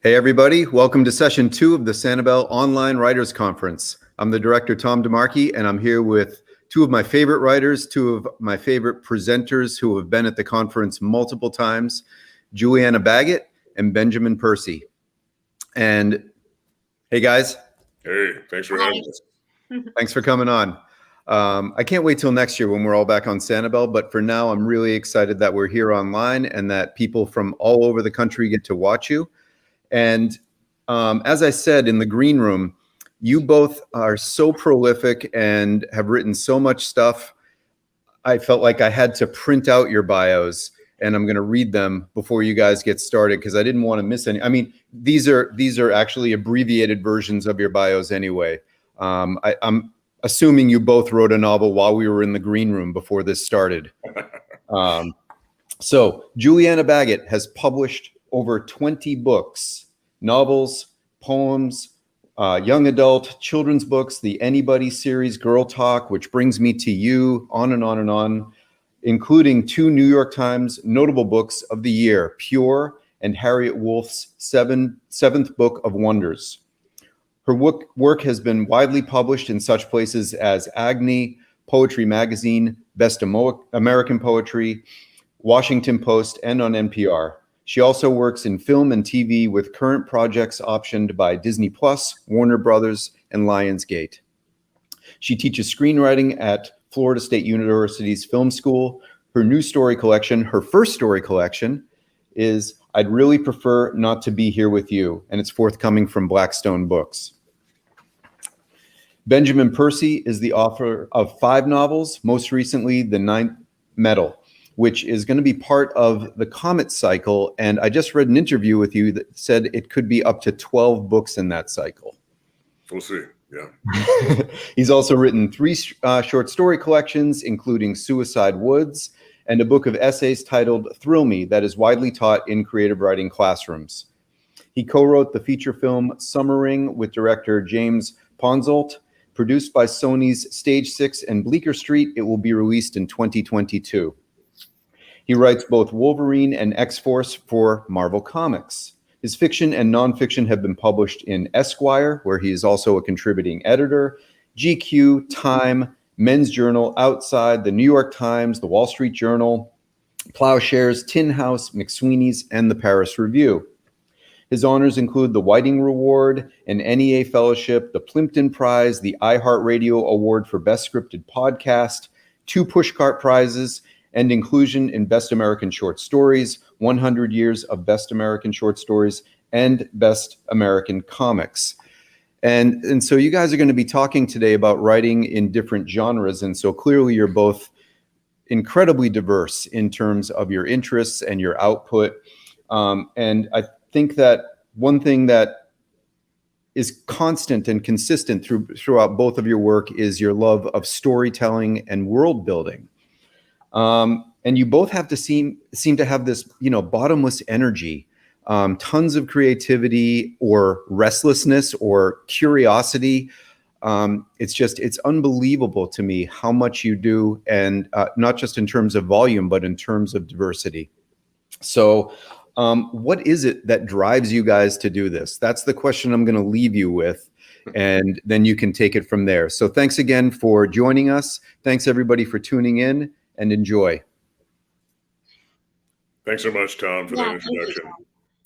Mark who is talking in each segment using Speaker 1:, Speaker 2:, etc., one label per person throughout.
Speaker 1: Hey everybody, welcome to session 2 of the Sanibel Online Writers Conference. I'm the director, Tom DeMarchi, and I'm here with two of my favorite writers, two of my favorite presenters who have been at the conference multiple times, Julianna Baggott and Benjamin Percy. And hey guys.
Speaker 2: Hey, thanks for having us.
Speaker 1: Thanks for coming on. I can't wait till next year when we're all back on Sanibel, but for now I'm really excited that we're here online and that people from all over the country get to watch you. And as I said in the green room, you both are so prolific and have written so much stuff. I felt like I had to print out your bios, and I'm going to read them before you guys get started because I didn't want to miss any. I mean, these are actually abbreviated versions of your bios anyway. I'm assuming you both wrote a novel while we were in the green room before this started. So Julianna Baggott has published over 20 books, novels, poems, young adult, children's books, the Anybody series, Girl Talk, Which Brings Me to You, on and on and on, including 2 New York Times notable books of the year, Pure and Harriet Wolf's Seventh Book of Wonders. Her work has been widely published in such places as Agni, Poetry Magazine, Best American Poetry, Washington Post, and on NPR. She also works in film and TV with current projects optioned by Disney Plus, Warner Brothers, and Lionsgate. She teaches screenwriting at Florida State University's Film School. Her new story collection, her first story collection, is I'd Really Prefer Not to Be Here With You, and it's forthcoming from Blackstone Books. Benjamin Percy is the author of 5 novels, most recently The Ninth Metal, which is going to be part of the Comet cycle. And I just read an interview with you that said it could be up to 12 books in that cycle.
Speaker 2: We'll see, yeah.
Speaker 1: He's also written 3 short story collections, including Suicide Woods, and a book of essays titled Thrill Me that is widely taught in creative writing classrooms. He co-wrote the feature film Summer Ring with director James Ponsoldt. Produced by Sony's Stage 6 and Bleecker Street, it will be released in 2022. He writes both Wolverine and X-Force for Marvel Comics. His fiction and nonfiction have been published in Esquire, where he is also a contributing editor, GQ, Time, Men's Journal, Outside, the New York Times, the Wall Street Journal, Plowshares, Tin House, McSweeney's, and the Paris Review. His honors include the Whiting Award, an NEA Fellowship, the Plimpton Prize, the iHeartRadio Award for Best Scripted Podcast, 2 Pushcart Prizes, and inclusion in Best American Short Stories, 100 Years of Best American Short Stories, and Best American Comics. And so you guys are going to be talking today about writing in different genres, and so clearly you're both incredibly diverse in terms of your interests and your output. And I think that one thing that is constant and consistent throughout both of your work is your love of storytelling and world building. And you both have to seem to have this, bottomless energy, tons of creativity or restlessness or curiosity. It's unbelievable to me how much you do, and not just in terms of volume, but in terms of diversity. So what is it that drives you guys to do this? That's the question I'm going to leave you with, and then you can take it from there. So thanks again for joining us. Thanks everybody for tuning in, and enjoy.
Speaker 2: Thanks so much, Tom, for that introduction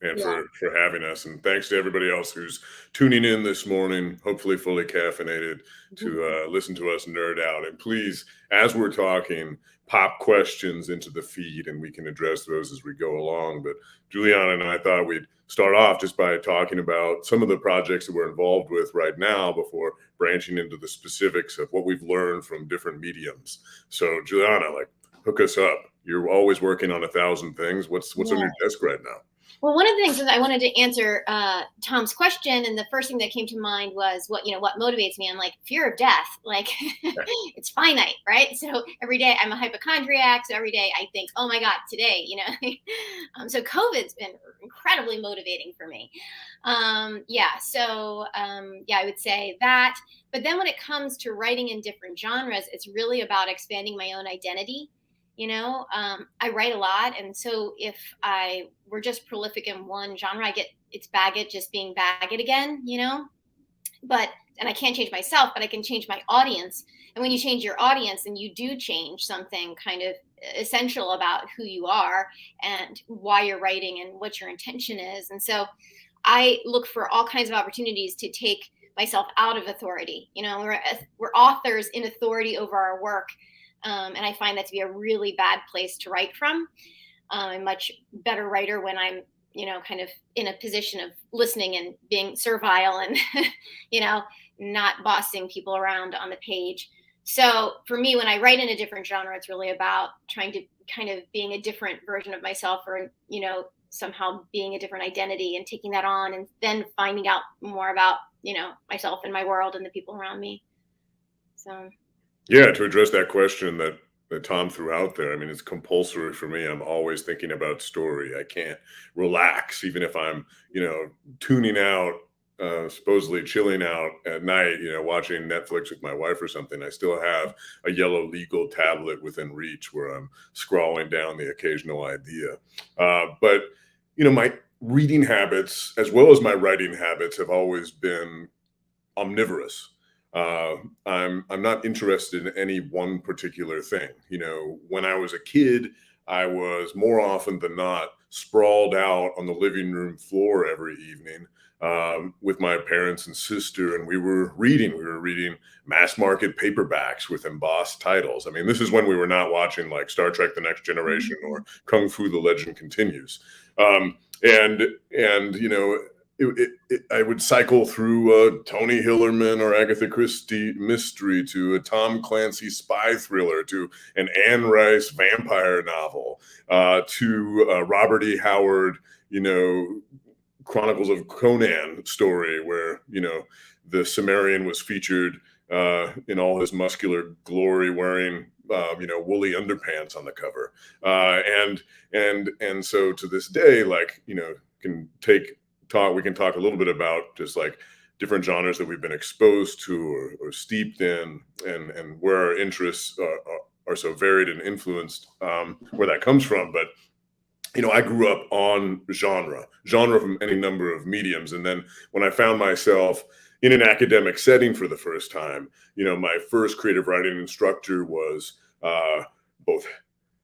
Speaker 2: and for having us. And thanks to everybody else who's tuning in this morning, hopefully fully caffeinated, to listen to us nerd out. And please, as we're talking, pop questions into the feed and we can address those as we go along. But Julianna and I thought we'd start off just by talking about some of the projects that we're involved with right now before branching into the specifics of what we've learned from different mediums. So Julianna, hook us up. You're always working on 1,000 things. What's on your desk right now?
Speaker 3: Well, one of the things is I wanted to answer Tom's question, and the first thing that came to mind was what motivates me. I'm like, fear of death. It's finite, right? So every day I'm a hypochondriac. So every day I think, oh my God, today, so COVID's been incredibly motivating for me. I would say that. But then when it comes to writing in different genres, it's really about expanding my own identity. I write a lot. And so if I were just prolific in one genre, I get it's Baggott just being Baggott again, and I can't change myself, but I can change my audience. And when you change your audience, then you do change something kind of essential about who you are and why you're writing and what your intention is. And so I look for all kinds of opportunities to take myself out of authority. We're authors in authority over our work. And I find that to be a really bad place to write from. I'm a much better writer when I'm, kind of in a position of listening and being servile and, not bossing people around on the page. So for me, when I write in a different genre, it's really about trying to kind of being a different version of myself, or, somehow being a different identity and taking that on, and then finding out more about, myself and my world and the people around me. So.
Speaker 2: Yeah, to address that question that Tom threw out there, I mean, it's compulsory for me. I'm always thinking about story. I can't relax, even if I'm, tuning out, supposedly chilling out at night, watching Netflix with my wife or something. I still have a yellow legal tablet within reach where I'm scrolling down the occasional idea. But, my reading habits, as well as my writing habits, have always been omnivorous. I'm not interested in any one particular thing. When I was a kid, I was more often than not sprawled out on the living room floor every evening with my parents and sister, and we were reading. We were reading mass market paperbacks with embossed titles. I mean, this is when we were not watching like Star Trek: The Next Generation or Kung Fu: The Legend Continues. I would cycle through a Tony Hillerman or Agatha Christie mystery to a Tom Clancy spy thriller to an Anne Rice vampire novel to a Robert E. Howard, Chronicles of Conan story where, the Cimmerian was featured in all his muscular glory wearing, woolly underpants on the cover. And so to this day, like, we can talk a little bit about just like different genres that we've been exposed to or steeped in, and where our interests are so varied and influenced, where that comes from. But, I grew up on genre from any number of mediums. And then when I found myself in an academic setting for the first time, my first creative writing instructor was both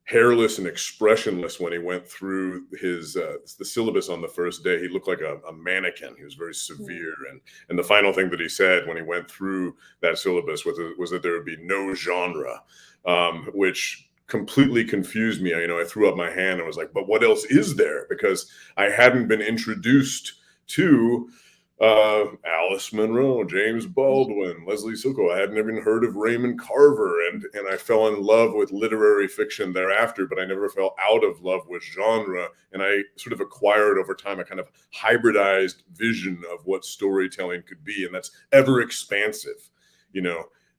Speaker 2: hairless and expressionless. When he went through his the syllabus on the first day, he looked like a mannequin. He was very severe, and the final thing that he said when he went through that syllabus was that there would be no genre, which completely confused me. I threw up my hand and was like, but what else is there? Because I hadn't been introduced to Alice Munro, James Baldwin, Leslie Sokol. I hadn't even heard of Raymond Carver, and I fell in love with literary fiction thereafter, but I never fell out of love with genre. And I sort of acquired over time a kind of hybridized vision of what storytelling could be, and that's ever expansive, and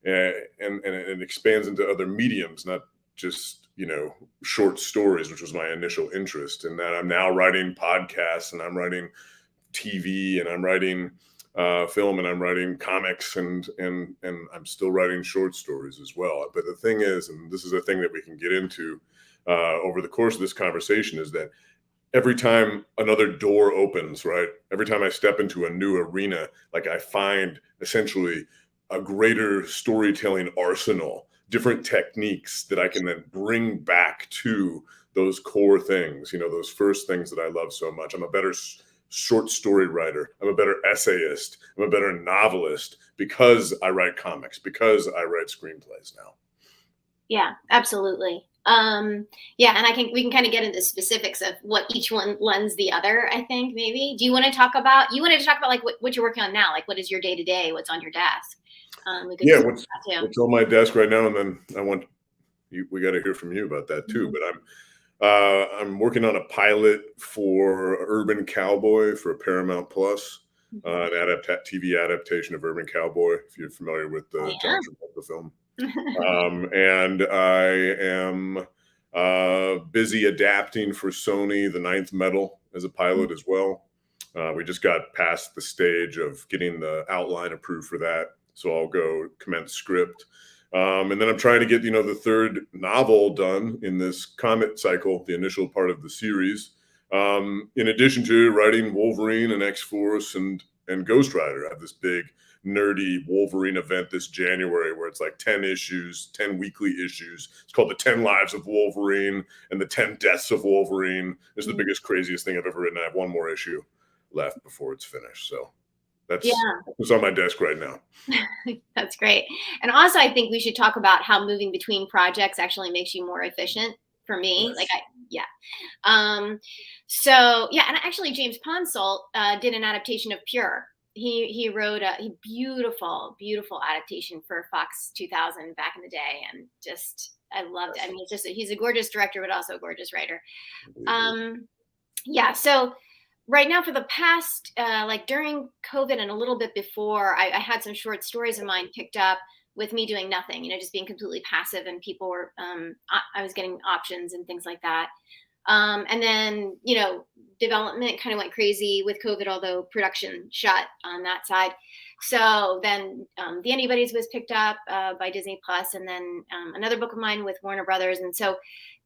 Speaker 2: it expands into other mediums, not just short stories, which was my initial interest. And that I'm now writing podcasts, and I'm writing TV, and I'm writing film, and I'm writing comics, and I'm still writing short stories as well. But the thing is, and this is a thing that we can get into over the course of this conversation, is that every time another door opens, right? Every time I step into a new arena, like I find essentially a greater storytelling arsenal, different techniques that I can then bring back to those core things, those first things that I love so much. I'm a better short story writer. I'm a better essayist. I'm a better novelist because I write comics, because I write screenplays now.
Speaker 3: Yeah, absolutely. And we can kind of get into specifics of what each one lends the other, I think. Maybe. You wanted to talk about like what you're working on now? Like, what is your day to day? What's on your desk?
Speaker 2: What's on my desk right now, and then we got to hear from you about that too.
Speaker 3: Mm-hmm.
Speaker 2: But I'm working on a pilot for Urban Cowboy for Paramount Plus, an TV adaptation of Urban Cowboy, if you're familiar with the John Travolta film. And I am busy adapting for Sony The Ninth Metal as a pilot as well. We just got past the stage of getting the outline approved for that, so I'll go commence script. And then I'm trying to get, the third novel done in this Comet cycle, the initial part of the series. In addition to writing Wolverine and X-Force and Ghost Rider, I have this big nerdy Wolverine event this January where it's like 10 issues, 10 weekly issues. It's called the 10 Lives of Wolverine and the 10 Deaths of Wolverine. It's the biggest, craziest thing I've ever written. I have one more issue left before it's finished. So that's what's on my desk right now.
Speaker 3: That's great. And also, I think we should talk about how moving between projects actually makes you more efficient. For me, so yeah, and actually James Ponsoldt did an adaptation of Pure. He wrote a beautiful adaptation for Fox 2000 back in the day, and just I loved it. I mean, he's a gorgeous director, but also a gorgeous writer. Yeah, so right now, for the past like during COVID and a little bit before, I had some short stories of mine picked up with me doing nothing, just being completely passive, and people were, I was getting options and things like that. And then, development kind of went crazy with COVID, although production shut on that side. So then The Anybody's was picked up by Disney Plus, and then another book of mine with Warner Brothers. And so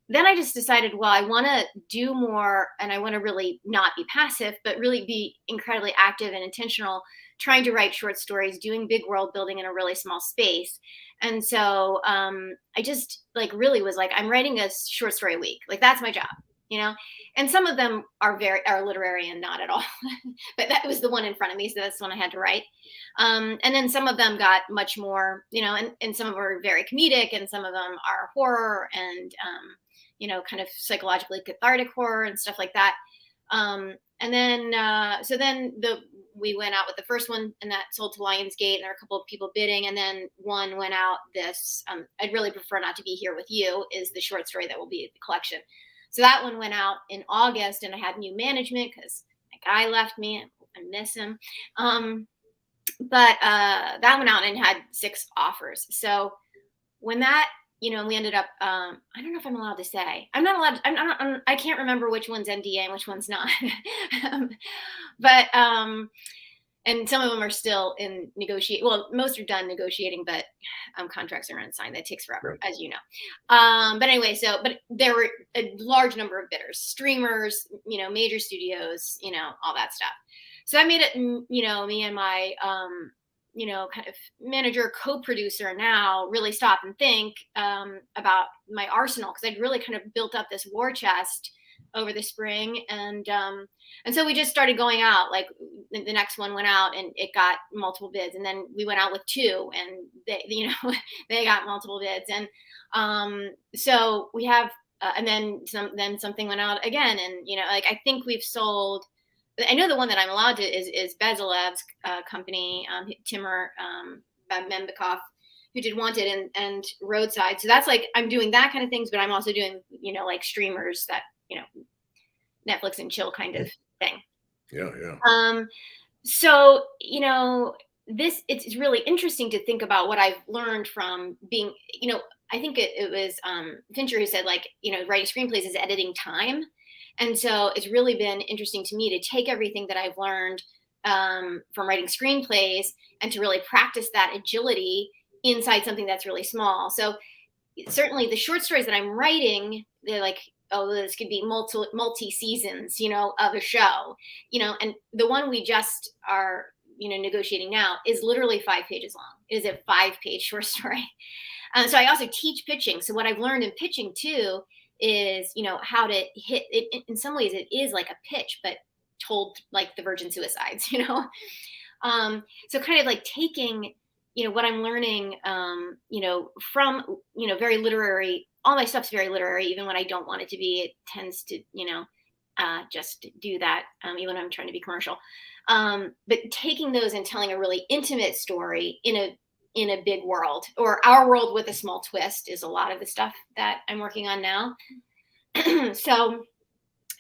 Speaker 3: then I just decided, well, I want to do more, and I want to really not be passive, but really be incredibly active and intentional, trying to write short stories, doing big world building in a really small space. And so I just really was like, I'm writing a short story a week. Like, that's my job, and some of them are literary and not at all, but that was the one in front of me. So that's the one I had to write. And then some of them got much more, and some of them are very comedic, and some of them are horror and, kind of psychologically cathartic horror and stuff like that. And then, so then we went out with the first one, and that sold to Lionsgate, and there were a couple of people bidding. And then one went out I'd really prefer not to be here with you, is the short story that will be the collection. So that one went out in August, and I had new management because my guy left me. I miss him. But that went out and had 6 offers. So when that, we ended up, I don't know if I'm allowed to say. I'm not allowed. I can't remember which one's NDA and which one's not. But and some of them are still in negotiate. Well, most are done negotiating, but contracts are unsigned. That takes forever, as you know. But anyway, but there were a large number of bidders, streamers, major studios, all that stuff. So I made it, me and my, kind of manager, co-producer now really stop and think about my arsenal, because I'd really kind of built up this war chest over the spring. And so we just started going out. Like, the next one went out and it got multiple bids. And then we went out with 2, and they, they got multiple bids. And so we have, and then something went out again. And, I think we've sold, I know the one that I'm allowed to is Bezalev's company, Timur Membikov, who did Wanted and Roadside. So that's I'm doing that kind of things, but I'm also doing, streamers that, Netflix and chill kind of thing.
Speaker 2: Yeah.
Speaker 3: So, it's really interesting to think about what I've learned from being, I think it was Fincher who said, writing screenplays is editing time. And so it's really been interesting to me to take everything that I've learned from writing screenplays and to really practice that agility inside something that's really small. So certainly the short stories that I'm writing, they're this could be multi seasons, of a show, and the one we just are, negotiating now is literally 5 pages long. It is a 5-page short story. So I also teach pitching. So what I've learned in pitching too is, how to hit it. In some ways it is like a pitch, but told like the Virgin Suicides, so kind of taking, what I'm learning, from, very literary, all my stuff's very literary, even when I don't want it to be. It tends to, just do that, even when I'm trying to be commercial. But taking those and telling a really intimate story in a big world, or our world with a small twist, is a lot of the stuff that I'm working on now. So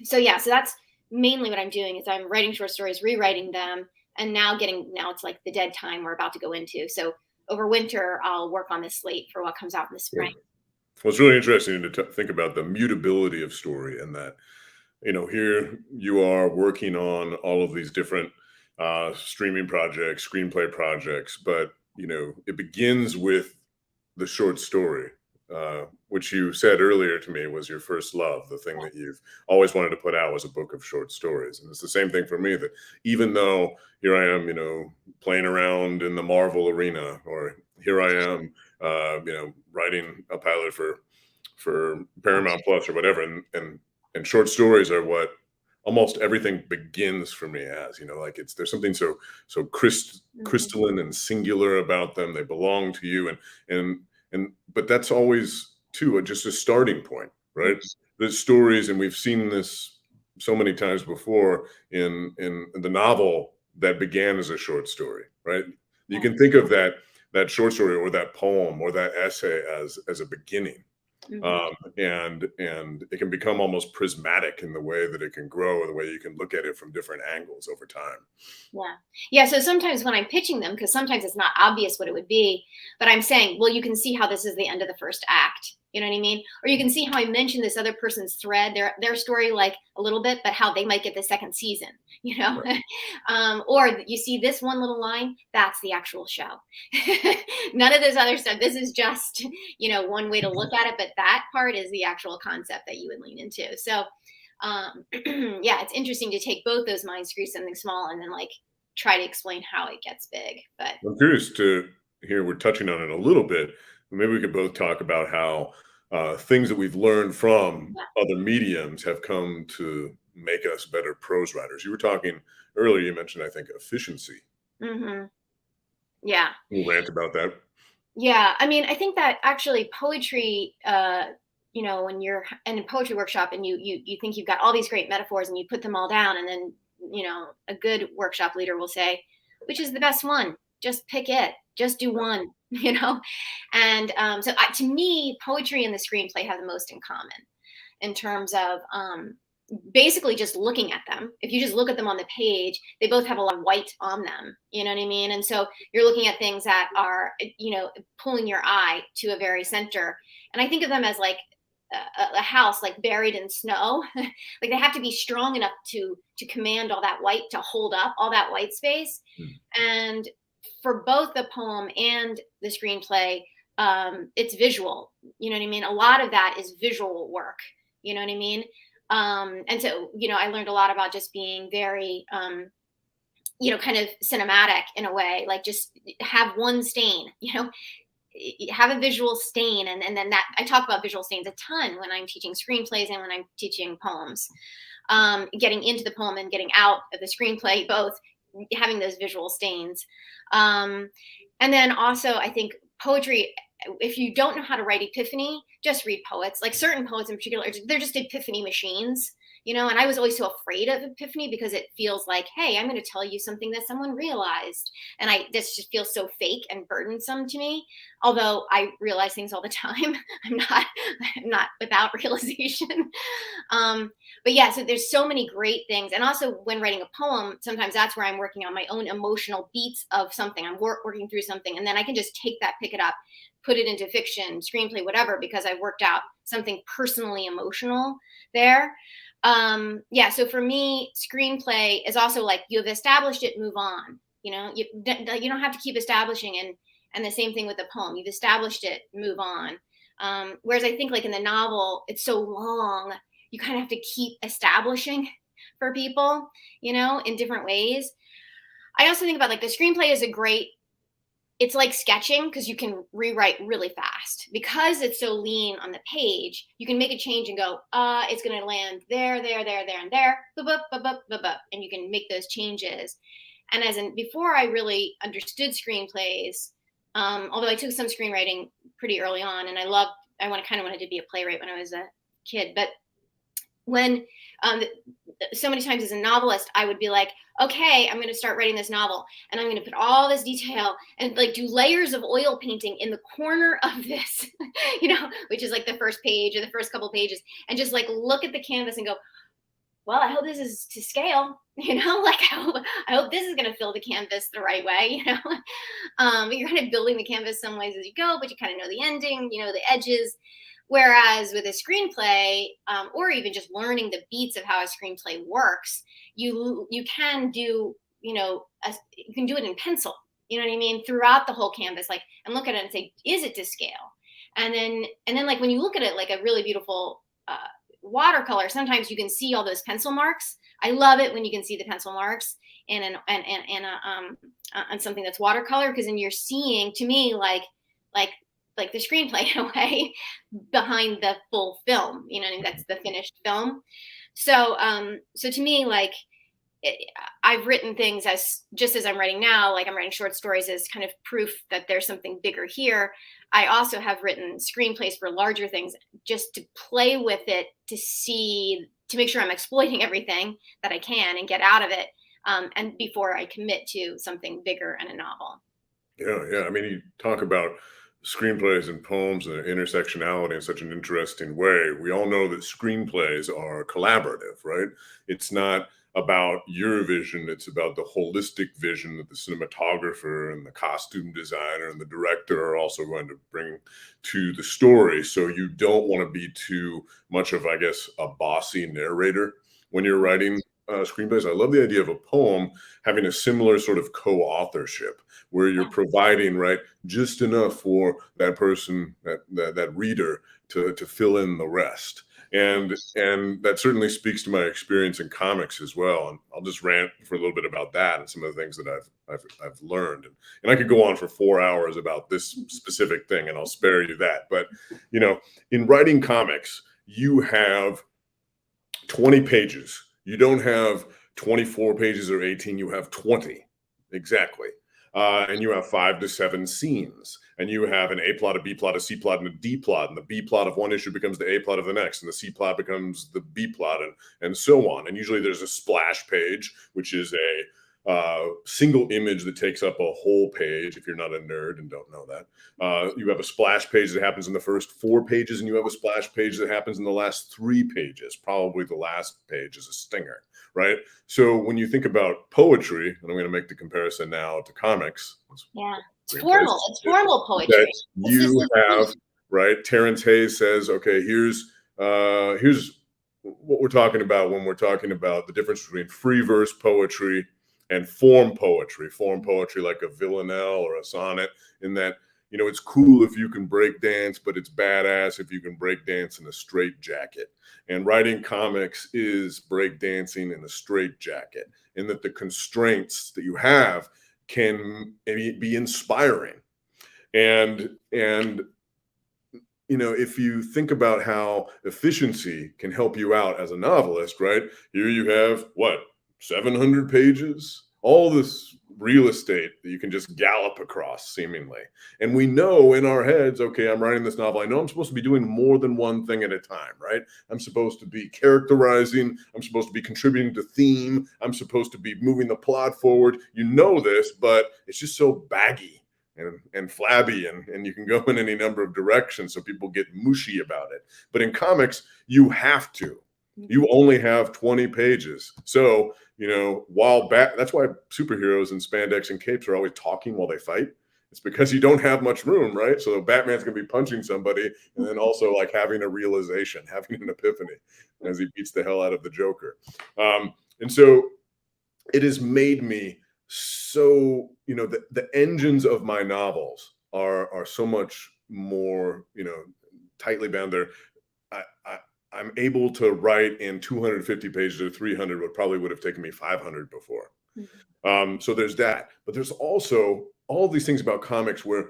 Speaker 3: that's mainly what I'm doing, is I'm writing short stories, rewriting them, and now it's like the dead time we're about to go into. So over winter, I'll work on this slate for what comes out in the spring.
Speaker 2: Well, it's really interesting to think about the mutability of story, and that, here you are working on all of these different streaming projects, screenplay projects, but, it begins with the short story. which you said earlier to me was your first love, the thing that you've always wanted to put out was a book of short stories. And it's the same thing for me, that even though here I am, playing around in the Marvel arena, or here I am, writing a pilot for Paramount Plus or whatever. And short stories are what almost everything begins for me as, like there's something so crystalline and singular about them. They belong to you. But that's always too just a starting point, right? The stories, and we've seen this so many times before in the novel that began as a short story, right? You can think of that short story or that poem or that essay as a beginning. And it can become almost prismatic in the way that it can grow, and the way you can look at it from different angles over time.
Speaker 3: Yeah. So sometimes when I'm pitching them, because sometimes it's not obvious what it would be, but I'm saying, well, you can see how this is the end of the first act. You know what I mean? Or you can see how I mentioned this other person's thread, their story, like a little bit, but how they might get the second season,
Speaker 2: Right.
Speaker 3: Or you see this one little line, that's the actual show. None of this other stuff. This is just, one way to look at it, but that part is the actual concept that you would lean into. So, yeah, it's interesting to take both those minds, create something small, and then like try to explain how it gets big. But
Speaker 2: I'm curious to hear, we're touching on it a little bit. Maybe we could both talk about how things that we've learned from other mediums have come to make us better prose writers. You were talking earlier, you mentioned, I think, efficiency.
Speaker 3: Yeah.
Speaker 2: We'll rant about that.
Speaker 3: Yeah. I mean, I think that actually poetry, when you're in a poetry workshop and you think you've got all these great metaphors and you put them all down, and then, a good workshop leader will say, which is the best one? Just pick it. Just do one, And so to me, poetry and the screenplay have the most in common in terms of basically just looking at them. If you just look at them on the page, they both have a lot of white on them. You know what I mean? And so you're looking at things that are, pulling your eye to a very center. And I think of them as like a house like buried in snow. Like they have to be strong enough to command all that white, to hold up all that white space. And for both the poem and the screenplay, it's visual. You know what I mean? A lot of that is visual work. You know what I mean? And so, I learned a lot about just being very, kind of cinematic in a way, like just have one stain, have a visual stain. And then that I talk about visual stains a ton when I'm teaching screenplays and when I'm teaching poems, getting into the poem and getting out of the screenplay, both having those visual stains. And then also I think poetry, if you don't know how to write epiphany, just read poets. Like certain poets in particular, they're just epiphany machines, and I was always so afraid of epiphany because it feels like, hey, I'm going to tell you something that someone realized. And this just feels so fake and burdensome to me. Although I realize things all the time. I'm not without realization. But yeah, so there's so many great things. And also when writing a poem, sometimes that's where I'm working on my own emotional beats of something. I'm working through something, and then I can just take that, pick it up, put it into fiction, screenplay, whatever, because I worked out something personally emotional there. So for me, screenplay is also like, you've established it, move on. You don't have to keep establishing, and the same thing with the poem. You've established it, move on. Whereas I think like in the novel, it's so long, you kind of have to keep establishing for people, in different ways. I also think about like the screenplay is it's like sketching, because you can rewrite really fast because it's so lean on the page. You can make a change and go, it's going to land there, and there, and there, and you can make those changes. And before I really understood screenplays, although I took some screenwriting pretty early on, and I wanted to be a playwright when I was a kid, but when so many times as a novelist, I would be like, okay, I'm going to start writing this novel, and I'm going to put all this detail and like do layers of oil painting in the corner of this, which is like the first page or the first couple pages, and just like look at the canvas and go, well, I hope this is to scale, like I hope this is going to fill the canvas the right way, but you're kind of building the canvas some ways as you go, but you kind of know the ending, the edges. Whereas with a screenplay, or even just learning the beats of how a screenplay works, you can do, you can do it in pencil, throughout the whole canvas, like, and look at it and say, is it to scale? And then like when you look at it like a really beautiful watercolor, sometimes you can see all those pencil marks. I love it when you can see the pencil marks on something that's watercolor, because then you're seeing, to me, like the screenplay in a way behind the full film. You know, I mean, that's the finished film. So to me, like, I've written things just as I'm writing now, like I'm writing short stories as kind of proof that there's something bigger here. I also have written screenplays for larger things just to play with it, to make sure I'm exploiting everything that I can and get out of it. And before I commit to something bigger and a novel.
Speaker 2: Yeah. I mean, you talk about screenplays and poems and intersectionality in such an interesting way. We all know that screenplays are collaborative, right? It's not about your vision. It's about the holistic vision that the cinematographer and the costume designer and the director are also going to bring to the story. So you don't want to be too much of, I guess, a bossy narrator when you're writing screenplays. I love the idea of a poem having a similar sort of co-authorship, where you're providing, right, just enough for that person, that reader to fill in the rest. And that certainly speaks to my experience in comics as well. And I'll just rant for a little bit about that and some of the things that I've learned. And I could go on for 4 hours about this specific thing, and I'll spare you that. But, you know, in writing comics, you have 20 pages. You don't have 24 pages or 18, you have 20. Exactly. And you have 5 to 7 scenes, and you have an A plot, a B plot, a C plot, and a D plot, and the B plot of one issue becomes the A plot of the next, and the C plot becomes the B plot, and so on. And usually there's a splash page, which is a single image that takes up a whole page. If you're not a nerd and don't know that, you have a splash page that happens in the first 4 pages, and you have a splash page that happens in the last 3 pages. Probably the last page is a stinger, right? So when you think about poetry, and I'm going to make the comparison now to comics.
Speaker 3: Yeah, it's formal. It's formal poetry.
Speaker 2: You have, right? Terrence Hayes says, okay, here's what we're talking about when we're talking about the difference between free verse poetry and form poetry. Form poetry like a villanelle or a sonnet, in that, you know, it's cool if you can break dance, but it's badass if you can break dance in a straitjacket. And writing comics is break dancing in a straitjacket, in that the constraints that you have can be inspiring. And you know, if you think about how efficiency can help you out as a novelist, right? Here you have, what, 700 pages? All this real estate that you can just gallop across, seemingly. And we know in our heads, okay, I'm writing this novel. I know I'm supposed to be doing more than one thing at a time, right? I'm supposed to be characterizing. I'm supposed to be contributing to theme. I'm supposed to be moving the plot forward. You know this, but it's just so baggy and flabby, and you can go in any number of directions, so people get mushy about it. But in comics, you have to. You only have 20 pages. So, you know, that's why superheroes in spandex and capes are always talking while they fight. It's because you don't have much room, right? So Batman's going to be punching somebody, and then also like having a realization, having an epiphany as he beats the hell out of the Joker. And so it has made me so, you know, the engines of my novels are so much more, you know, tightly bound there. I'm able to write in 250 pages or 300 what probably would have taken me 500 before. So there's that. But there's also all these things about comics where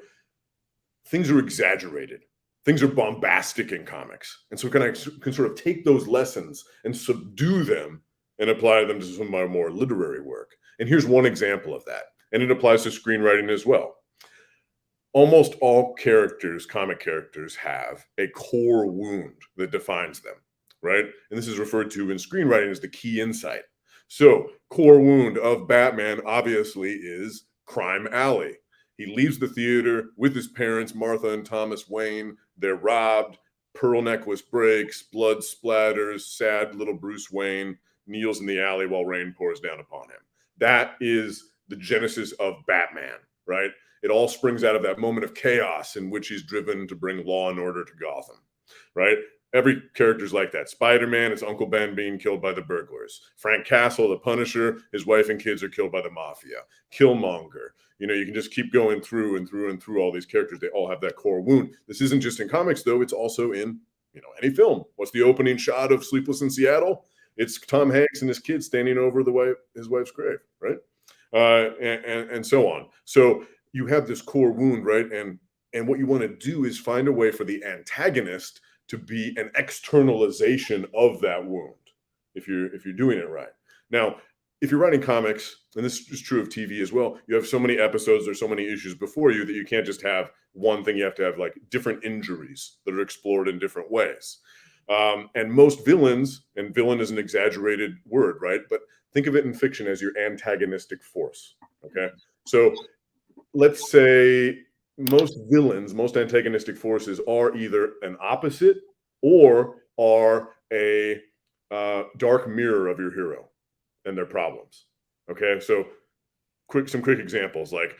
Speaker 2: things are exaggerated. Things are bombastic in comics. And so I can sort of take those lessons and subdue them and apply them to some of my more literary work. And here's one example of that. And it applies to screenwriting as well. Almost all characters, comic characters, have a core wound that defines them, right? And this is referred to in screenwriting as the key insight. So, core wound of Batman obviously is Crime Alley. He leaves the theater with his parents, Martha and Thomas Wayne. They're robbed. Pearl necklace breaks. Blood splatters. Sad little Bruce Wayne kneels in the alley while rain pours down upon him. That is the genesis of Batman, right? It all springs out of that moment of chaos in which he's driven to bring law and order to Gotham, right? Every character's like that. Spider-Man is Uncle Ben being killed by the burglars. Frank Castle, the Punisher, his wife and kids are killed by the mafia. Killmonger. You know, you can just keep going through and through and through all these characters. They all have that core wound. This isn't just in comics, though. It's also in, you know, any film. What's the opening shot of Sleepless in Seattle? It's Tom Hanks and his kid standing over his wife's grave, right? And so on. So you have this core wound, right? And what you want to do is find a way for the antagonist to be an externalization of that wound, if you're doing it right. Now, if you're writing comics, and this is true of TV as well, you have so many episodes, there's so many issues before you that you can't just have one thing. You have to have like different injuries that are explored in different ways. And most villains, and villain is an exaggerated word, right? But think of it in fiction as your antagonistic force. Okay, so let's say most villains, most antagonistic forces are either an opposite or are a dark mirror of your hero and their problems. Okay, so some quick examples like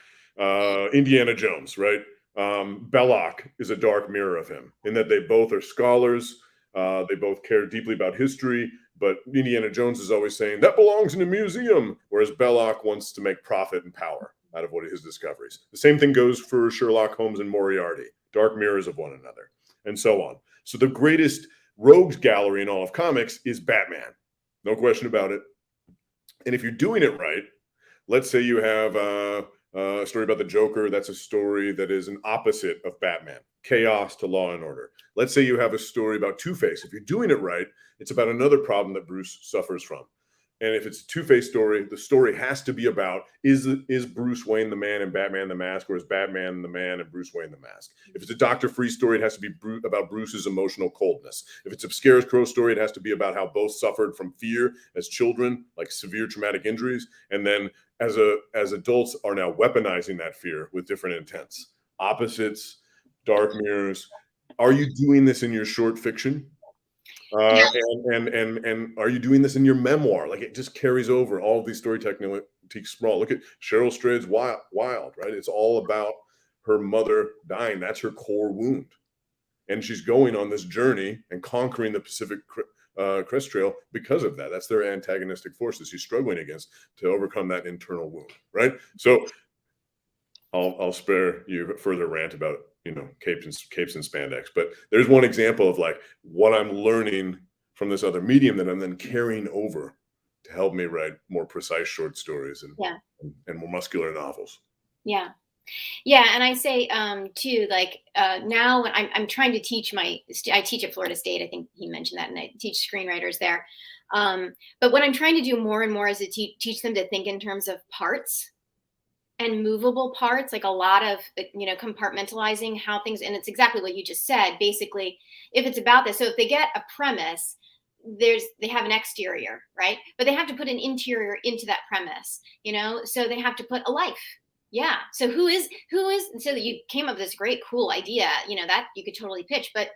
Speaker 2: Indiana Jones, right? Belloc is a dark mirror of him in that they both are scholars. They both care deeply about history, but Indiana Jones is always saying that belongs in a museum, whereas Belloc wants to make profit and power out of what his discoveries. The same thing goes for Sherlock Holmes and Moriarty, dark mirrors of one another, and so on. So the greatest rogues gallery in all of comics is Batman, no question about it. And if you're doing it right, let's say you have a story about the Joker. That's a story that is an opposite of Batman, chaos to law and order. Let's say you have a story about Two-Face. If you're doing it right, it's about another problem that Bruce suffers from. And if it's a Two-Face story, the story has to be about, is Bruce Wayne the man and Batman the Mask, or is Batman the man and Bruce Wayne the Mask? If it's a Dr. Freeze story, it has to be about Bruce's emotional coldness. If it's a Scarecrow story, it has to be about how both suffered from fear as children, like severe traumatic injuries, and then as adults are now weaponizing that fear with different intents. Opposites, dark mirrors. Are you doing this in your short fiction? And are you doing this in your memoir? Like, it just carries over all of these story techniques sprawl. Look at Cheryl Strayed's Wild, right? It's all about her mother dying. That's her core wound. And she's going on this journey and conquering the Pacific Crest Trail because of that. That's their antagonistic forces she's struggling against to overcome that internal wound, right? So I'll spare you a further rant about, you know, capes and spandex, but there's one example of like what I'm learning from this other medium that I'm then carrying over to help me write more precise short stories and more muscular novels.
Speaker 3: Yeah. And I say too, like now when I'm trying to teach I teach at Florida State. I think he mentioned that, and I teach screenwriters there. But what I'm trying to do more and more is to teach them to think in terms of parts and movable parts, like a lot of, you know, compartmentalizing how things, and it's exactly what you just said. Basically, if it's about this, so if they get a premise, they have an exterior, right? But they have to put an interior into that premise, you know? So they have to put a life. Yeah. So who is, so that you came up with this great, cool idea, you know, that you could totally pitch, but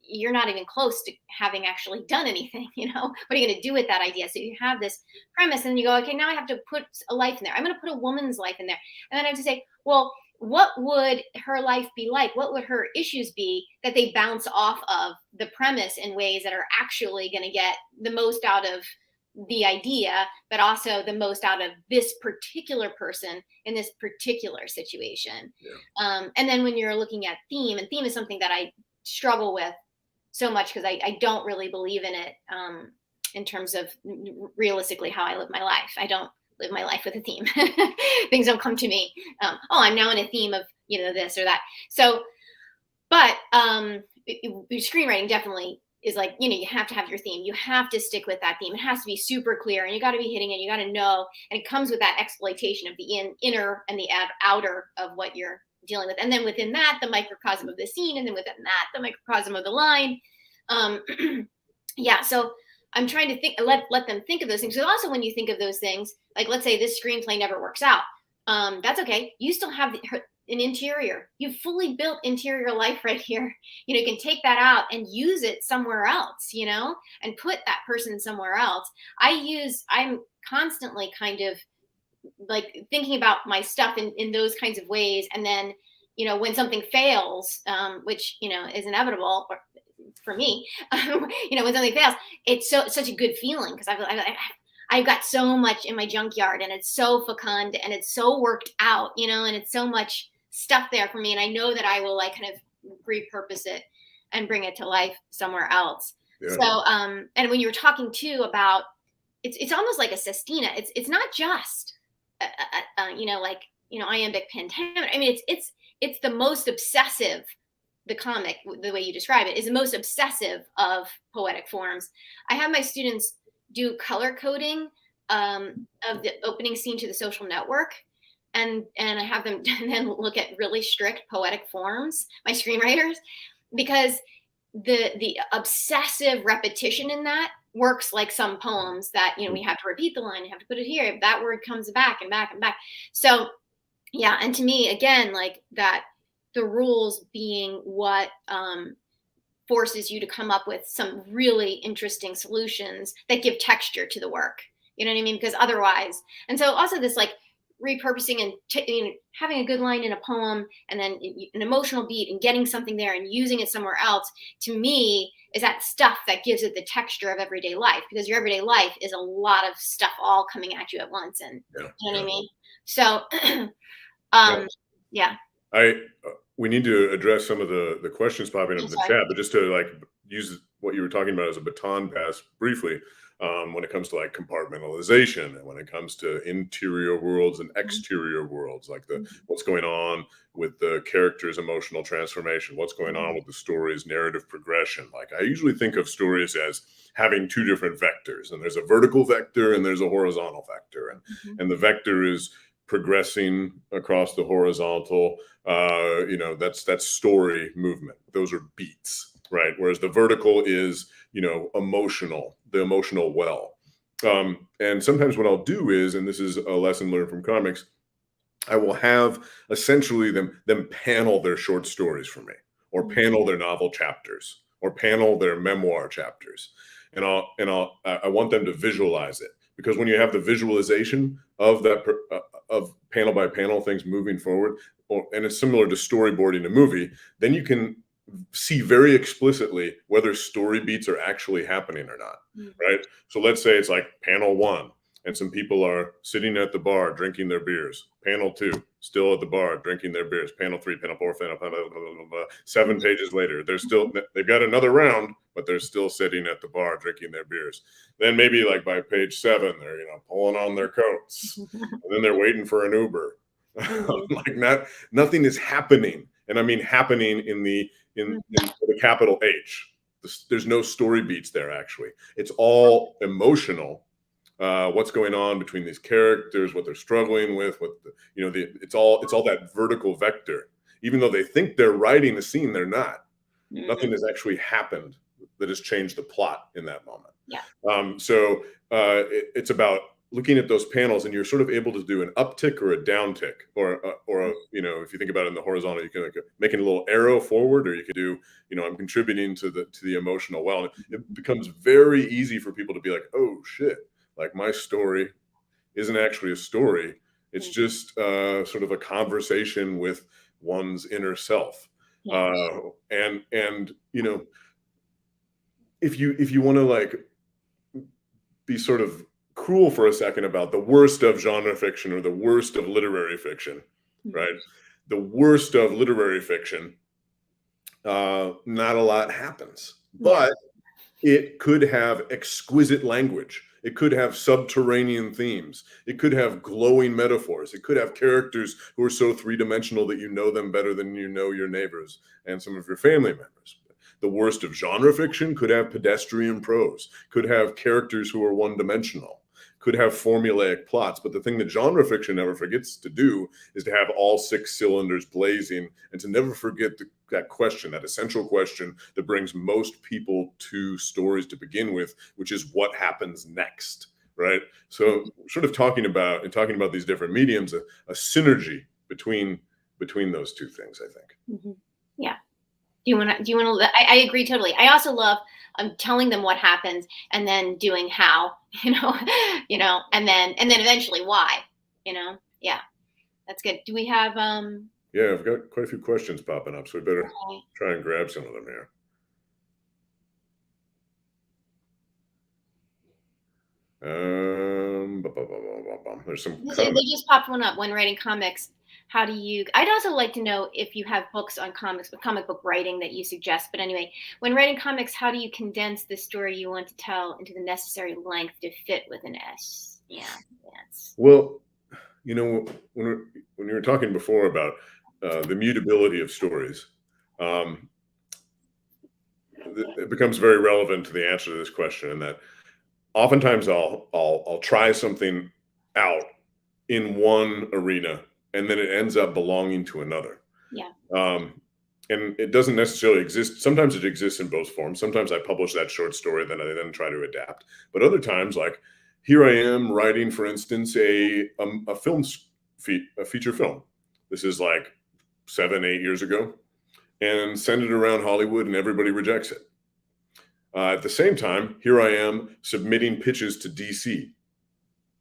Speaker 3: you're not even close to having actually done anything, you know? What are you going to do with that idea? So you have this premise and you go, okay, now I have to put a life in there. I'm going to put a woman's life in there. And then I have to say, well, what would her life be like? What would her issues be that they bounce off of the premise in ways that are actually going to get the most out of the idea, but also the most out of this particular person in this particular situation. Yeah. And then when you're looking at theme, and theme is something that I struggle with so much because I don't really believe in it in terms of realistically how I live my life. I don't live my life with a theme. Things don't come to me. I'm now in a theme of, you know, this or that. So, but screenwriting definitely is like, you know, you have to have your theme. You have to stick with that theme. It has to be super clear, and you got to be hitting it. You got to know, and it comes with that exploitation of the inner and the outer of what you're dealing with. And then within that, the microcosm of the scene, and then within that, the microcosm of the line. Yeah. So I'm trying to think, let them think of those things. So also when you think of those things, like let's say this screenplay never works out. That's okay. You still have an interior. You've fully built interior life right here. You know, you can take that out and use it somewhere else, you know, and put that person somewhere else. I'm constantly kind of like thinking about my stuff in those kinds of ways. And then, you know, when something fails, which, you know, is inevitable, for me, when something fails, it's such a good feeling because I've got so much in my junkyard and it's so fecund and it's so worked out, and it's so much stuff there for me. And I know that I will like kind of repurpose it and bring it to life somewhere else. Yeah. So, and when you were talking too about, it's almost like a sestina. It's not just, iambic pentameter. I mean, it's the most obsessive, the comic, the way you describe it, is the most obsessive of poetic forms. I have my students do color coding of the opening scene to The Social Network. And I have them then look at really strict poetic forms, my screenwriters, because the obsessive repetition in that works like some poems that, we have to repeat the line, you have to put it here, that word comes back and back and back. So yeah, and to me, again, like that, the rules being what forces you to come up with some really interesting solutions that give texture to the work. You know what I mean? Because otherwise, and so also this like repurposing and having a good line in a poem and then an emotional beat and getting something there and using it somewhere else, to me, is that stuff that gives it the texture of everyday life, because your everyday life is a lot of stuff all coming at you at once. And you know what I mean? So, yeah.
Speaker 2: We need to address some of the questions popping up in the chat, but just to like use what you were talking about as a baton pass briefly, when it comes to like compartmentalization and when it comes to interior worlds and exterior worlds, like what's going on with the character's emotional transformation, what's going on with the story's narrative progression. Like I usually think of stories as having two different vectors, and there's a vertical vector and there's a horizontal vector, and the vector is progressing across the horizontal. That's story movement. Those are beats, right? Whereas the vertical is, the emotional well. And sometimes what I'll do is, and this is a lesson learned from comics, I will have essentially them panel their short stories for me, or panel their novel chapters, or panel their memoir chapters. And I want them to visualize it, because when you have the visualization of that, of panel by panel things moving forward, and it's similar to storyboarding a movie, then you can see very explicitly whether story beats are actually happening or not, right? So let's say it's like panel 1, and some people are sitting at the bar drinking their beers. Panel 2, still at the bar drinking their beers. Panel 3, panel 4, panel 7 pages later, they've got another round, but they're still sitting at the bar drinking their beers. Then maybe like by page 7, they're pulling on their coats, and then they're waiting for an Uber. Like nothing is happening, and I mean happening in the capital H. There's no story beats there. Actually, it's all emotional. What's going on between these characters, what they're struggling with, it's all that vertical vector. Even though they think they're writing a scene, they're not. Nothing has actually happened that has changed the plot in that moment.
Speaker 3: Yeah.
Speaker 2: So it's about looking at those panels, and you're sort of able to do an uptick or a downtick, or if you think about it in the horizontal, you can like making a little arrow forward, or you could do, I'm contributing to the emotional well. And it becomes very easy for people to be like, oh shit, like my story isn't actually a story. It's just sort of a conversation with one's inner self. And if you want to like be sort of cruel for a second about the worst of genre fiction or the worst of literary fiction, right? The worst of literary fiction, not a lot happens, but it could have exquisite language. It could have subterranean themes. It could have glowing metaphors. It could have characters who are so three-dimensional that you know them better than you know your neighbors and some of your family members. The worst of genre fiction could have pedestrian prose, could have characters who are one-dimensional, could have formulaic plots. But the thing that genre fiction never forgets to do is to have all 6 cylinders blazing, and to never forget that question, that essential question that brings most people to stories to begin with, which is what happens next, right? So sort of talking about these different mediums, a synergy between those two things, I think.
Speaker 3: Yeah. Do you want to, I agree totally. I also love telling them what happens and then doing how, and then eventually why, yeah, that's good. Do we have,
Speaker 2: yeah, I've got quite a few questions popping up, so we better try and grab some of them here. There's some
Speaker 3: They just popped one up. When writing comics, how do you? I'd also like to know if you have books on comics, comic book writing that you suggest. But anyway, when writing comics, how do you condense the story you want to tell into the necessary length to fit with an S? Yeah, yes.
Speaker 2: Well, you know, when you were talking before about the mutability of stories, um, it becomes very relevant to the answer to this question. And that oftentimes I'll try something out in one arena, and then it ends up belonging to another.
Speaker 3: Yeah.
Speaker 2: And it doesn't necessarily exist. Sometimes it exists in both forms. Sometimes I publish that short story, then I then try to adapt. But other times, like here I am writing, for instance, a feature film. This is like 7, 8 years ago, and send it around Hollywood, and everybody rejects it. At the same time, here I am submitting pitches to DC.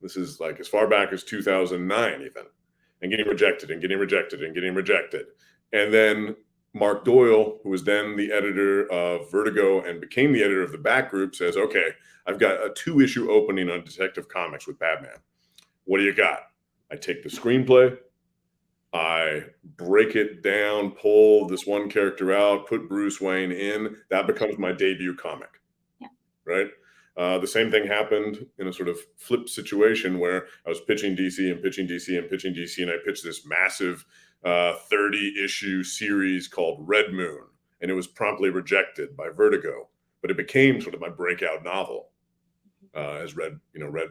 Speaker 2: This is like as far back as 2009, even, and getting rejected and getting rejected and getting rejected. And then Mark Doyle, who was then the editor of Vertigo and became the editor of the Back Group, says, okay, I've got a 2-issue opening on Detective Comics with Batman. What do you got? I take the screenplay, I break it down, pull this one character out, put Bruce Wayne in. That becomes my debut comic.
Speaker 3: Yeah.
Speaker 2: Right? The same thing happened in a sort of flip situation where I was pitching DC and pitching DC and pitching DC, and I pitched this massive 30-issue series called Red Moon, and it was promptly rejected by Vertigo, but it became sort of my breakout novel as Red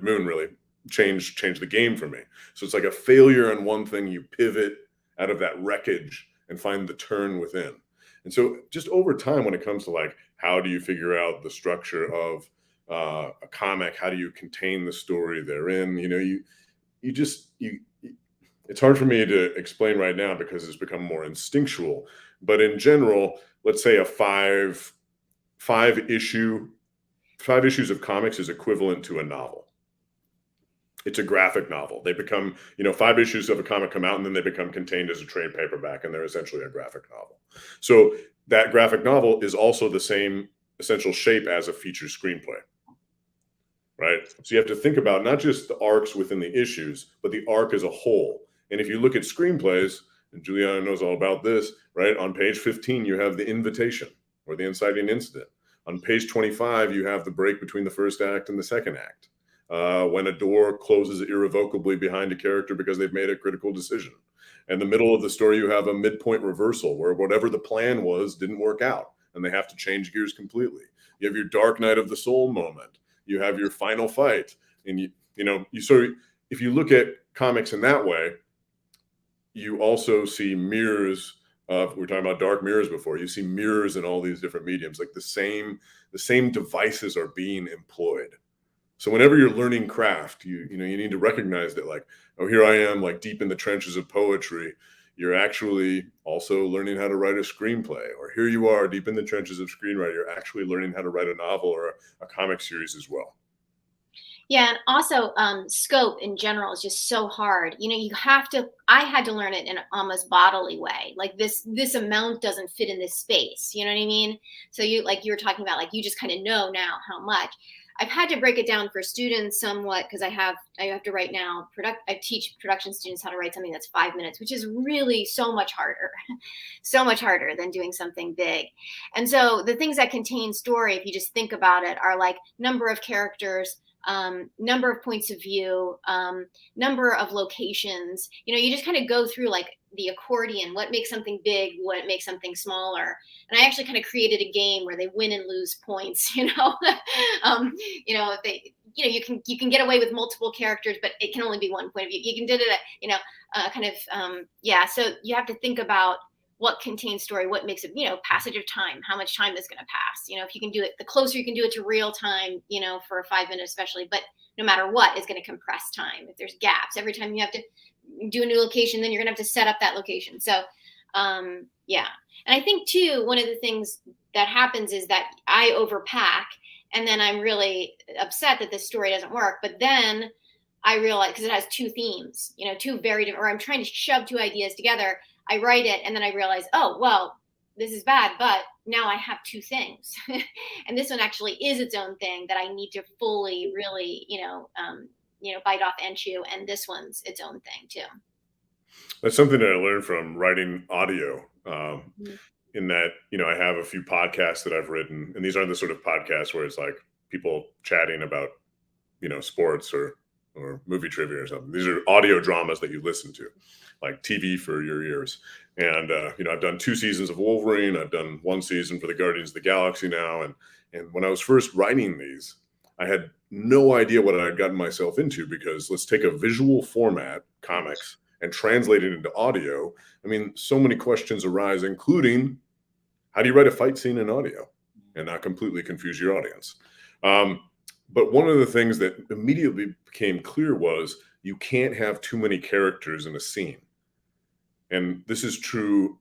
Speaker 2: Moon really changed the game for me. So it's like a failure on one thing, you pivot out of that wreckage and find the turn within. And so just over time, when it comes to like, how do you figure out the structure of a comic? How do you contain the story therein? It's hard for me to explain right now because it's become more instinctual. But in general, let's say a five issues of comics is equivalent to a novel. It's a graphic novel. They become, 5 issues of a comic come out and then they become contained as a trade paperback, and they're essentially a graphic novel. So that graphic novel is also the same essential shape as a feature screenplay, right? So you have to think about not just the arcs within the issues, but the arc as a whole. And if you look at screenplays, and Julianna knows all about this, right? On page 15, you have the invitation or the inciting incident. On page 25, you have the break between the first act and the second act. When a door closes irrevocably behind a character because they've made a critical decision. In the middle of the story, you have a midpoint reversal where whatever the plan was didn't work out and they have to change gears completely. You have your dark night of the soul moment. You have your final fight. And you sort of, if you look at comics in that way, you also see mirrors of, we were talking about dark mirrors before. You see mirrors in all these different mediums, like the same devices are being employed. So whenever you're learning craft, you need to recognize that, like, oh, here I am, like deep in the trenches of poetry. You're actually also learning how to write a screenplay, or here you are deep in the trenches of screenwriting. You're actually learning how to write a novel or a comic series as well.
Speaker 3: Yeah, and also scope in general is just so hard. I had to learn it in an almost bodily way. Like this amount doesn't fit in this space. You know what I mean? So you were talking about, like, you just kind of know now how much. I've had to break it down for students somewhat because I have to write now. I teach production students how to write something that's 5 minutes, which is really so much harder, so much harder than doing something big. And so the things that contain story, if you just think about it, are like number of characters, number of points of view, number of locations. You just kind of go through like the accordion, what makes something big, what makes something smaller. And I actually kind of created a game where they win and lose points, if they, you can get away with multiple characters, but it can only be one point of view. You can do it, so you have to think about what contains story, what makes it, passage of time, how much time is going to pass. If you can do it, the closer you can do it to real time, for 5 minutes especially, but no matter what is going to compress time. If there's gaps, every time you have to do a new location, then you're going to have to set up that location. So, yeah. And I think too, one of the things that happens is that I overpack, and then I'm really upset that this story doesn't work. But then I realize, because it has 2 themes, two very different, or I'm trying to shove 2 ideas together. I write it, and then I realize, oh, well, this is bad, but now I have two things. And this one actually is its own thing that I need to fully really, bite off and chew. And this one's its own thing too.
Speaker 2: That's something that I learned from writing audio.
Speaker 3: Mhm.
Speaker 2: In that, I have a few podcasts that I've written, and these aren't the sort of podcasts where it's like people chatting about, sports or movie trivia or something. These are audio dramas that you listen to, like TV for your ears. And I've done 2 seasons of Wolverine. I've done 1 season for the Guardians of the Galaxy now. And when I was first writing these, I had no idea what I had gotten myself into, because let's take a visual format, comics, and translate it into audio. I mean, so many questions arise, including how do you write a fight scene in audio and not completely confuse your audience? But one of the things that immediately became clear was you can't have too many characters in a scene. And this is true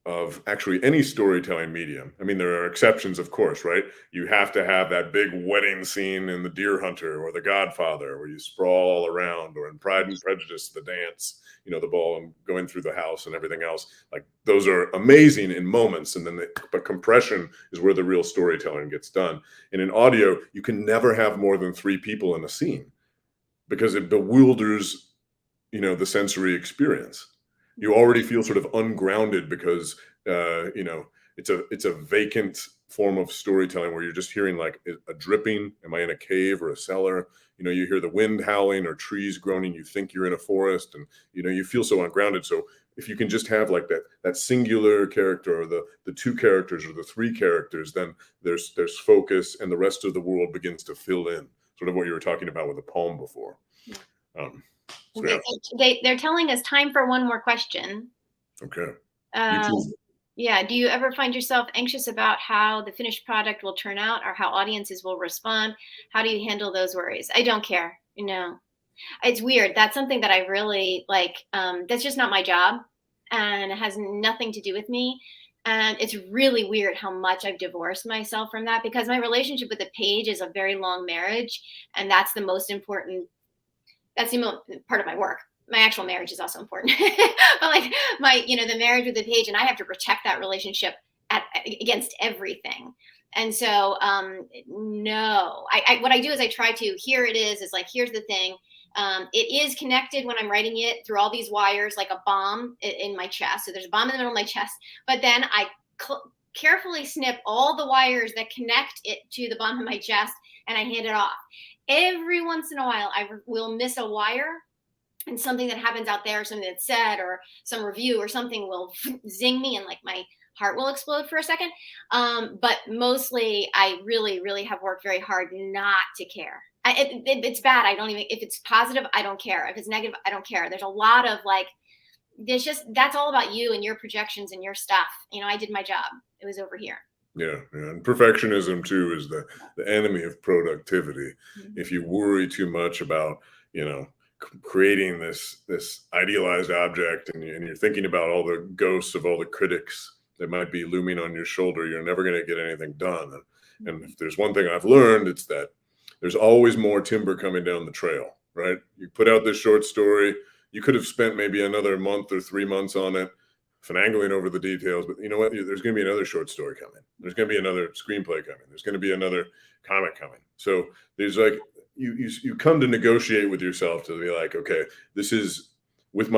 Speaker 2: of actually any storytelling medium. I mean, there are exceptions, of course, right? You have to have that big wedding scene in The Deer Hunter or The Godfather, where you sprawl all around, or in Pride and Prejudice, the dance, the ball and going through the house and everything else. Like, those are amazing in moments, and then but compression is where the real storytelling gets done. And in audio, you can never have more than 3 people in a scene, because it bewilders, the sensory experience. You already feel sort of ungrounded, because it's a vacant form of storytelling where you're just hearing like a dripping. Am I in a cave or a cellar? You hear the wind howling or trees groaning. You think you're in a forest, and you feel so ungrounded. So if you can just have like that singular character, or the 2 characters or the 3 characters, then there's focus, and the rest of the world begins to fill in. Sort of what you were talking about with the poem before. So, yeah.
Speaker 3: They're telling us time for one more question.
Speaker 2: Okay.
Speaker 3: Yeah. Do you ever find yourself anxious about how the finished product will turn out, or how audiences will respond? How do you handle those worries? I don't care. It's weird. That's something that I really like. That's just not my job, and it has nothing to do with me. And it's really weird how much I've divorced myself from that, because my relationship with the page is a very long marriage. And that's the most important. That's the part of my work. My actual marriage is also important, but like the marriage with the page, and I have to protect that relationship against everything. And so, no, what I do is I try to, here it is like, here's the thing. It is connected when I'm writing it through all these wires, like a bomb in my chest. So there's a bomb in the middle of my chest, but then I carefully snip all the wires that connect it to the bomb in my chest, and I hand it off. Every once in a while, I will miss a wire, and something that happens out there, something that's said, or some review or something will zing me, and like my heart will explode for a second. But mostly, I really, really have worked very hard not to care. It's bad. I don't even, if it's positive, I don't care. If it's negative, I don't care. There's a lot of like, that's all about you and your projections and your stuff. I did my job. It was over here.
Speaker 2: Yeah. And perfectionism too is the enemy of productivity. Mm-hmm. If you worry too much about, creating this idealized object, and you're thinking about all the ghosts of all the critics that might be looming on your shoulder, you're never going to get anything done. And if there's one thing I've learned, it's that there's always more timber coming down the trail, right? You put out this short story, you could have spent maybe another month or 3 months on it, finagling over the details, but you know what? There's going to be another short story coming. There's going to be another screenplay coming. There's going to be another comic coming. So there's like, you come to negotiate with yourself to be like, okay, this is with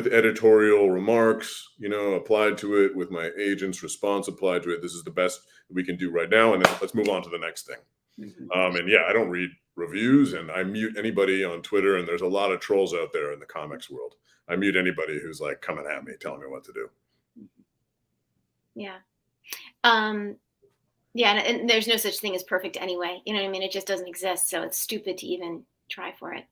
Speaker 2: editorial remarks, applied to it, with my agent's response applied to it. This is the best we can do right now. And then let's move on to the next thing. Mm-hmm. And yeah, I don't read reviews, and I mute anybody on Twitter. And there's a lot of trolls out there in the comics world. I mute anybody who's like coming at me, telling me what to do.
Speaker 3: Yeah. Yeah. And there's no such thing as perfect anyway. You know what I mean? It just doesn't exist. So it's stupid to even try for it.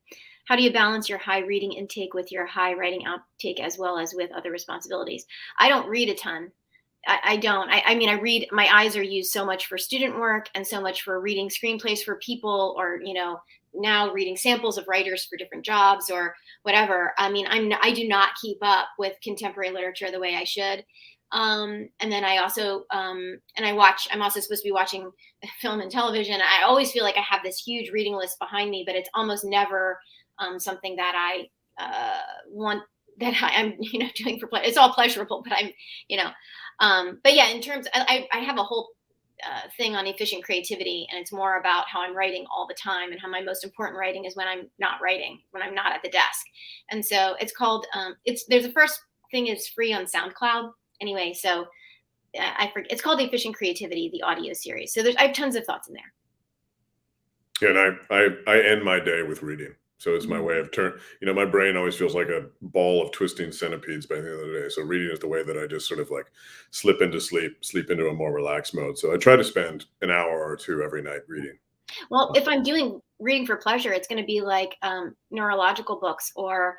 Speaker 3: How do you balance your high reading intake with your high writing outtake, as well as with other responsibilities? I don't read a ton. I don't. I mean, I read, my eyes are used so much for student work and so much for reading screenplays for people, or, now reading samples of writers for different jobs or whatever. I mean, I do not keep up with contemporary literature the way I should. And then I also, I'm also supposed to be watching film and television. I always feel like I have this huge reading list behind me, but it's almost never something that I want I'm, doing for pleasure. It's all pleasurable, but I'm, but yeah, in terms, I have a whole thing on efficient creativity, and it's more about how I'm writing all the time, and how my most important writing is when I'm not writing, when I'm not at the desk. And so it's called, there's the first thing is free on SoundCloud anyway. So I forget, it's called Efficient Creativity, the audio series. So I have tons of thoughts in there.
Speaker 2: Yeah, and I end my day with reading. So it's my way of my brain always feels like a ball of twisting centipedes by the end of the day. So reading is the way that I just sort of like slip into sleep into a more relaxed mode. So I try to spend an hour or two every night reading.
Speaker 3: Well, if I'm doing reading for pleasure, it's going to be like neurological books, or,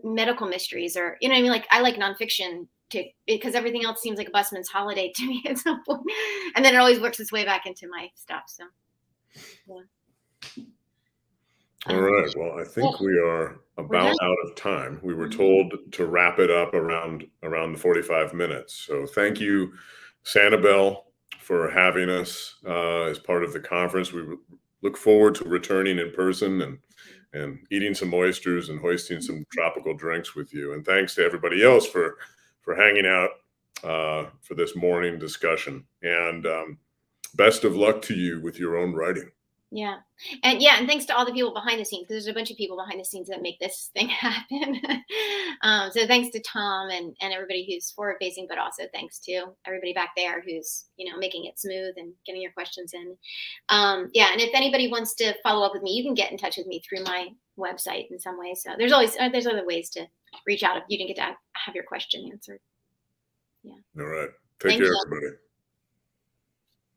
Speaker 3: medical mysteries, or, I mean? Like, I like nonfiction too, because everything else seems like a busman's holiday to me at some point. And then it always works its way back into my stuff. So, yeah.
Speaker 2: All right. Well, I think we are about out of time. We were told to wrap it up around the 45 minutes. So thank you, Sanibel, for having us as part of the conference. We look forward to returning in person and eating some oysters and hoisting some tropical drinks with you. And thanks to everybody else for hanging out for this morning discussion. And best of luck to you with your own writing.
Speaker 3: Yeah. And thanks to all the people behind the scenes, because there's a bunch of people behind the scenes that make this thing happen. So thanks to Tom and everybody who's forward facing, but also thanks to everybody back there who's, making it smooth and getting your questions in. And if anybody wants to follow up with me, you can get in touch with me through my website in some ways. So there's other ways to reach out if you didn't get to have your question answered. Yeah.
Speaker 2: All right. Take care, everybody.